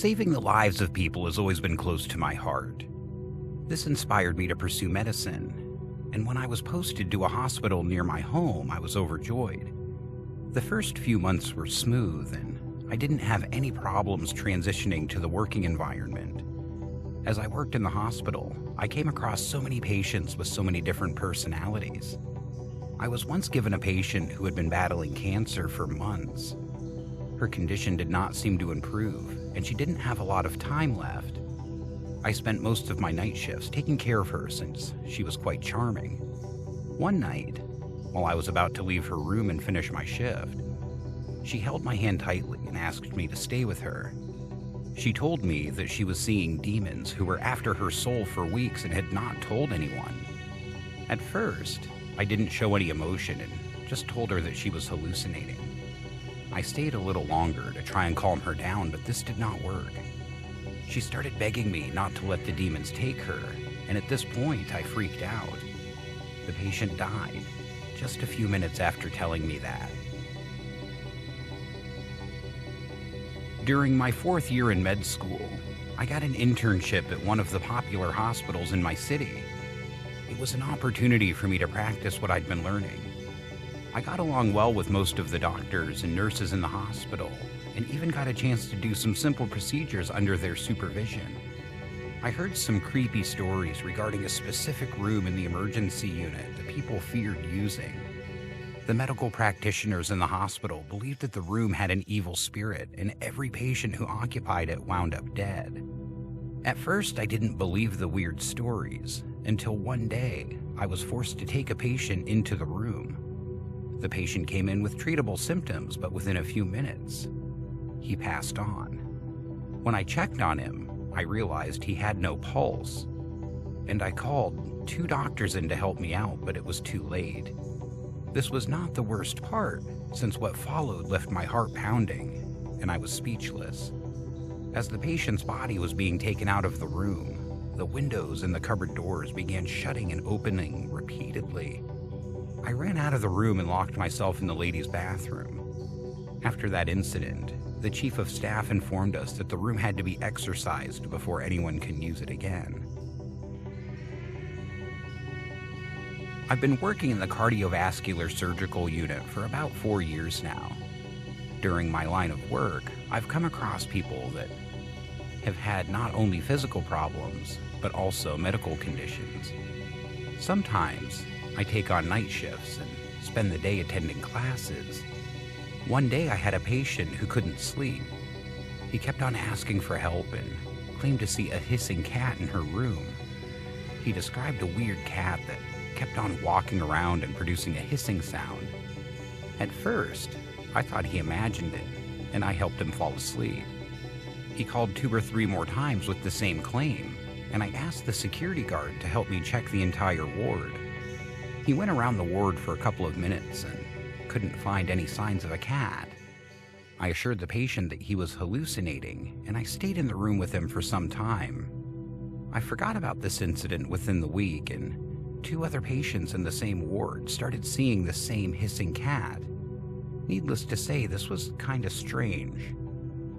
Saving the lives of people has always been close to my heart. This inspired me to pursue medicine, and when I was posted to a hospital near my home, I was overjoyed. The first few months were smooth, and I didn't have any problems transitioning to the working environment. As I worked in the hospital, I came across so many patients with so many different personalities. I was once given a patient who had been battling cancer for months. Her condition did not seem to improve, and she didn't have a lot of time left. I spent most of my night shifts taking care of her since she was quite charming. One night, while I was about to leave her room and finish my shift, she held my hand tightly and asked me to stay with her. She told me that she was seeing demons who were after her soul for weeks and had not told anyone. At first, I didn't show any emotion and just told her that she was hallucinating. I stayed a little longer to try and calm her down, but this did not work. She started begging me not to let the demons take her, and at this point I freaked out. The patient died just a few minutes after telling me that. During my 4th year in med school, I got an internship at one of the popular hospitals in my city. It was an opportunity for me to practice what I'd been learning. I got along well with most of the doctors and nurses in the hospital, and even got a chance to do some simple procedures under their supervision. I heard some creepy stories regarding a specific room in the emergency unit that people feared using. The medical practitioners in the hospital believed that the room had an evil spirit, and every patient who occupied it wound up dead. At first, I didn't believe the weird stories, until one day, I was forced to take a patient into the room. The patient came in with treatable symptoms, but within a few minutes, he passed on. When I checked on him, I realized he had no pulse, and I called 2 doctors in to help me out, but it was too late. This was not the worst part, since what followed left my heart pounding, and I was speechless. As the patient's body was being taken out of the room, the windows and the cupboard doors began shutting and opening repeatedly. I ran out of the room and locked myself in the ladies' bathroom. After that incident, the chief of staff informed us that the room had to be exorcised before anyone can use it again. I've been working in the cardiovascular surgical unit for about 4 years now. During my line of work, I've come across people that have had not only physical problems, but also medical conditions. Sometimes, I take on night shifts and spend the day attending classes. One day I had a patient who couldn't sleep. He kept on asking for help and claimed to see a hissing cat in her room. He described a weird cat that kept on walking around and producing a hissing sound. At first, I thought he imagined it, and I helped him fall asleep. He called 2 or 3 more times with the same claim, and I asked the security guard to help me check the entire ward. He went around the ward for a couple of minutes and couldn't find any signs of a cat. I assured the patient that he was hallucinating, and I stayed in the room with him for some time. I forgot about this incident within the week, and 2 other patients in the same ward started seeing the same hissing cat. Needless to say, this was kinda strange,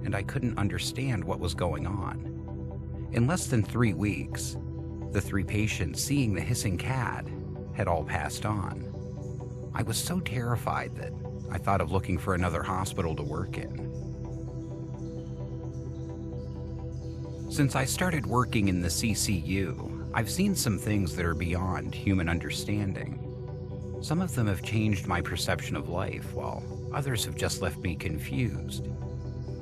and I couldn't understand what was going on. In less than 3 weeks, the 3 patients seeing the hissing cat had all passed on. I was so terrified that I thought of looking for another hospital to work in. Since I started working in the CCU, I've seen some things that are beyond human understanding. Some of them have changed my perception of life, while others have just left me confused.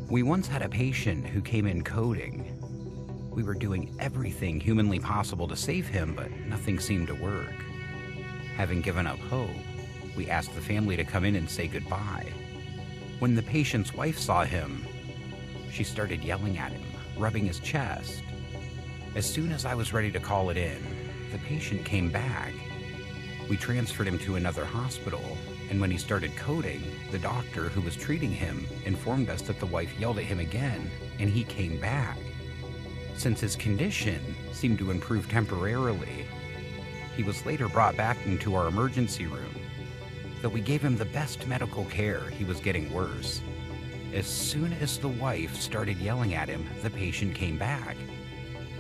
We once had a patient who came in coding. We were doing everything humanly possible to save him, but nothing seemed to work. Having given up hope, we asked the family to come in and say goodbye. When the patient's wife saw him, she started yelling at him, rubbing his chest. As soon as I was ready to call it in, the patient came back. We transferred him to another hospital, and when he started coding, the doctor who was treating him informed us that the wife yelled at him again, and he came back. Since his condition seemed to improve temporarily, he was later brought back into our emergency room. Though we gave him the best medical care, he was getting worse. As soon as the wife started yelling at him, the patient came back.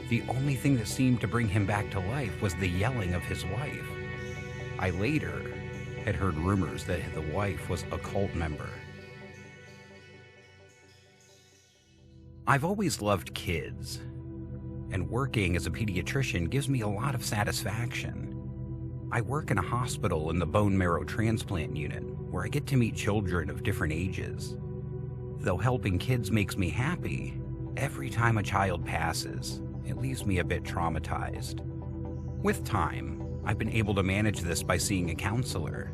The only thing that seemed to bring him back to life was the yelling of his wife. I later had heard rumors that the wife was a cult member. I've always loved kids, and working as a pediatrician gives me a lot of satisfaction. I work in a hospital in the bone marrow transplant unit, where I get to meet children of different ages. Though helping kids makes me happy, every time a child passes, it leaves me a bit traumatized. With time, I've been able to manage this by seeing a counselor.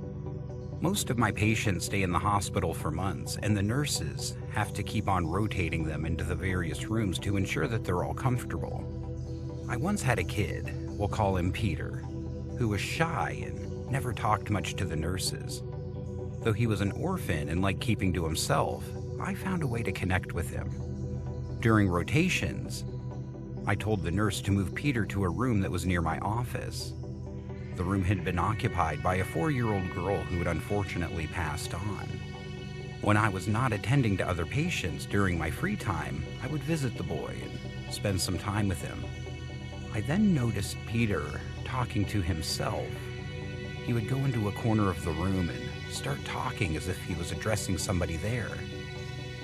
Most of my patients stay in the hospital for months, and the nurses have to keep on rotating them into the various rooms to ensure that they're all comfortable. I once had a kid, we'll call him Peter, who was shy and never talked much to the nurses. Though he was an orphan and liked keeping to himself, I found a way to connect with him. During rotations, I told the nurse to move Peter to a room that was near my office. The room had been occupied by a 4-year-old girl who had unfortunately passed on. When I was not attending to other patients during my free time, I would visit the boy and spend some time with him. I then noticed Peter talking to himself. He would go into a corner of the room and start talking as if he was addressing somebody there.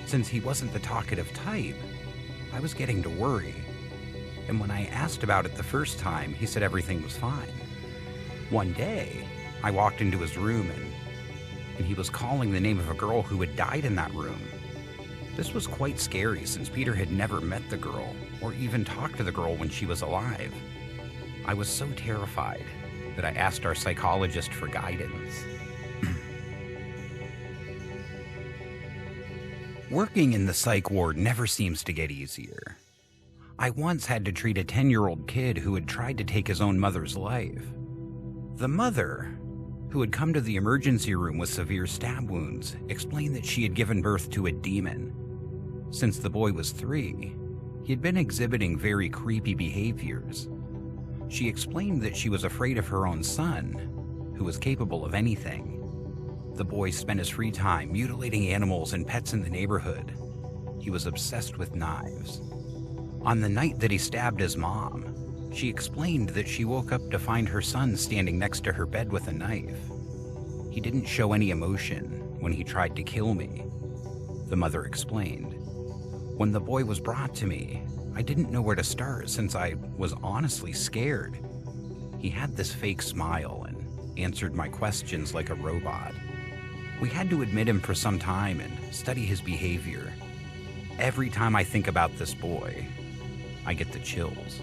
Since he wasn't the talkative type, I was getting to worry. And when I asked about it the first time, he said everything was fine. One day, I walked into his room and he was calling the name of a girl who had died in that room. This was quite scary since Peter had never met the girl or even talked to the girl when she was alive. I was so terrified that I asked our psychologist for guidance. Working in the psych ward never seems to get easier. I once had to treat a 10-year-old kid who had tried to take his own mother's life. The mother, who had come to the emergency room with severe stab wounds, explained that she had given birth to a demon. Since the boy was 3, he had been exhibiting very creepy behaviors. She explained that she was afraid of her own son, who was capable of anything. The boy spent his free time mutilating animals and pets in the neighborhood. He was obsessed with knives. On the night that he stabbed his mom, she explained that she woke up to find her son standing next to her bed with a knife. He didn't show any emotion when he tried to kill me, the mother explained. When the boy was brought to me, I didn't know where to start since I was honestly scared. He had this fake smile and answered my questions like a robot. We had to admit him for some time and study his behavior. Every time I think about this boy, I get the chills.